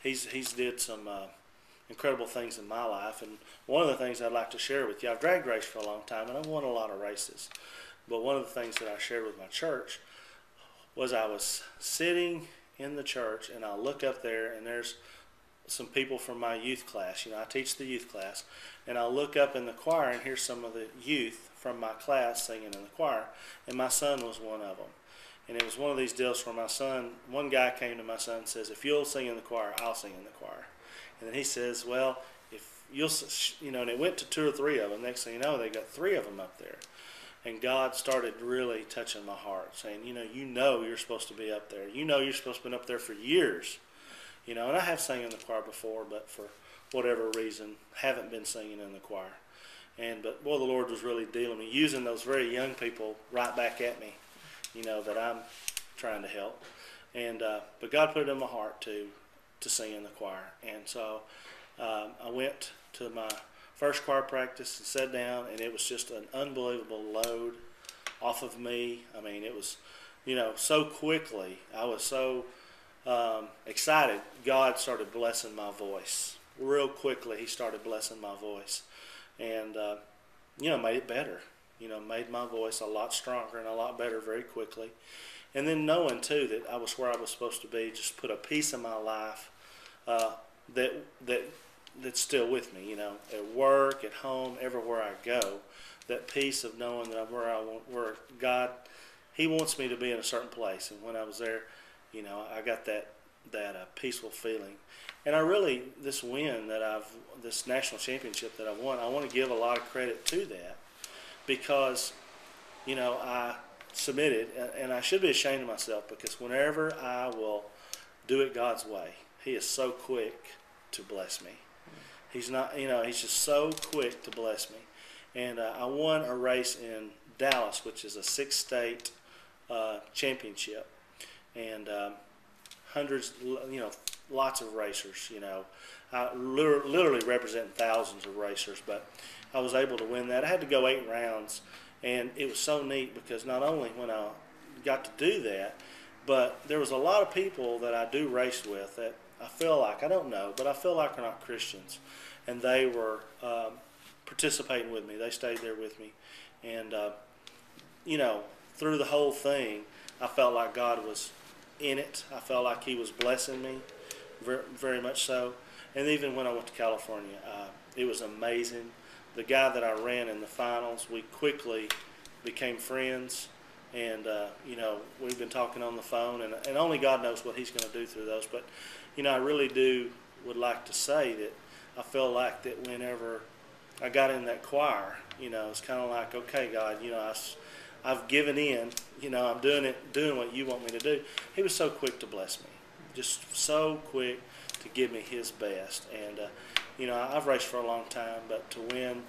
he's did some incredible things in my life. And one of the things I'd like to share with you, I've drag raced for a long time, and I've won a lot of races. But one of the things that I shared with my church was I was sitting in the church, and I look up there, and there's some people from my youth class. You know, I teach the youth class, and I look up in the choir, and here's some of the youth from my class singing in the choir, and my son was one of them. And it was one of these deals where my son, one guy came to my son and says, if you'll sing in the choir, I'll sing in the choir. And then he says, well, if you'll, you know, and it went to 2 or 3 of them. Next thing you know, they got 3 of them up there. And God started really touching my heart, saying, you know you're supposed to be up there. You know you're supposed to be up there for years. You know, and I have sang in the choir before, but for whatever reason, haven't been singing in the choir. But boy, the Lord was really dealing with me, using those very young people right back at me, you know, that I'm trying to help. But God put it in my heart to sing in the choir. And so I went to my first choir practice and sat down, and it was just an unbelievable load off of me. I mean, it was, you know, so quickly. I was so excited. God started blessing my voice. Real quickly, he started blessing my voice. And, you know, made it better. You know, made my voice a lot stronger and a lot better very quickly. And then knowing, too, that I was where I was supposed to be, just put a piece of my life that's still with me, you know, at work, at home, everywhere I go. That piece of knowing that I'm where God, he wants me to be in a certain place. And when I was there, you know, I got that peaceful feeling. And I really, this win that this national championship that I've won, I want to give a lot of credit to that, because, you know, I submitted, and I should be ashamed of myself, because whenever I will do it God's way, he is so quick to bless me. He's not, you know, he's just so quick to bless me. And I won a race in Dallas, which is a 6-state championship, and hundreds, you know, lots of racers, you know. I literally represent thousands of racers, but I was able to win that. I had to go 8 rounds, and it was so neat, because not only when I got to do that, but there was a lot of people that I do race with that I feel like, I don't know, but I feel like are not Christians, and they were participating with me. They stayed there with me, and you know, through the whole thing, I felt like God was in it. I felt like he was blessing me, very, very much so. And even when I went to California, it was amazing. The guy that I ran in the finals, we quickly became friends, and you know, we've been talking on the phone, and only God knows what he's going to do through those. But you know, I really would like to say that I feel like that whenever I got in that choir, you know, it's kind of like, okay, God, you know, I've given in, you know, I'm doing what you want me to do. He was so quick to bless me, just so quick to give me his best. And you know, I've raced for a long time, but to win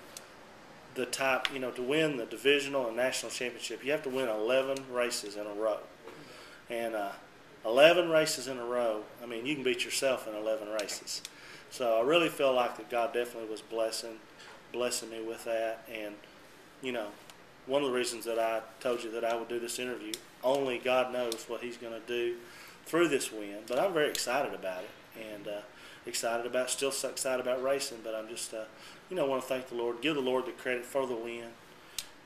to win the divisional and national championship, you have to win 11 races in a row. And 11 races in a row, I mean, you can beat yourself in 11 races. So I really feel like that God definitely was blessing me with that. And, you know, one of the reasons that I told you that I would do this interview, only God knows what he's going to do through this win. But I'm very excited about it, and still so excited about racing. But I'm just, you know, want to thank the Lord, give the Lord the credit for the win,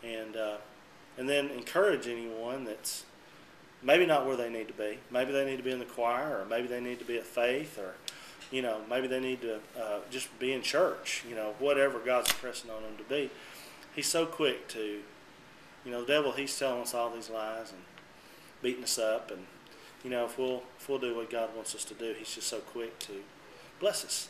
and then encourage anyone that's maybe not where they need to be. Maybe they need to be in the choir, or maybe they need to be at Faith, or, you know, maybe they need to just be in church, you know, whatever God's pressing on them to be. He's so quick to, you know, the devil, he's telling us all these lies and beating us up. And, you know, if we'll do what God wants us to do, he's just so quick to bless us.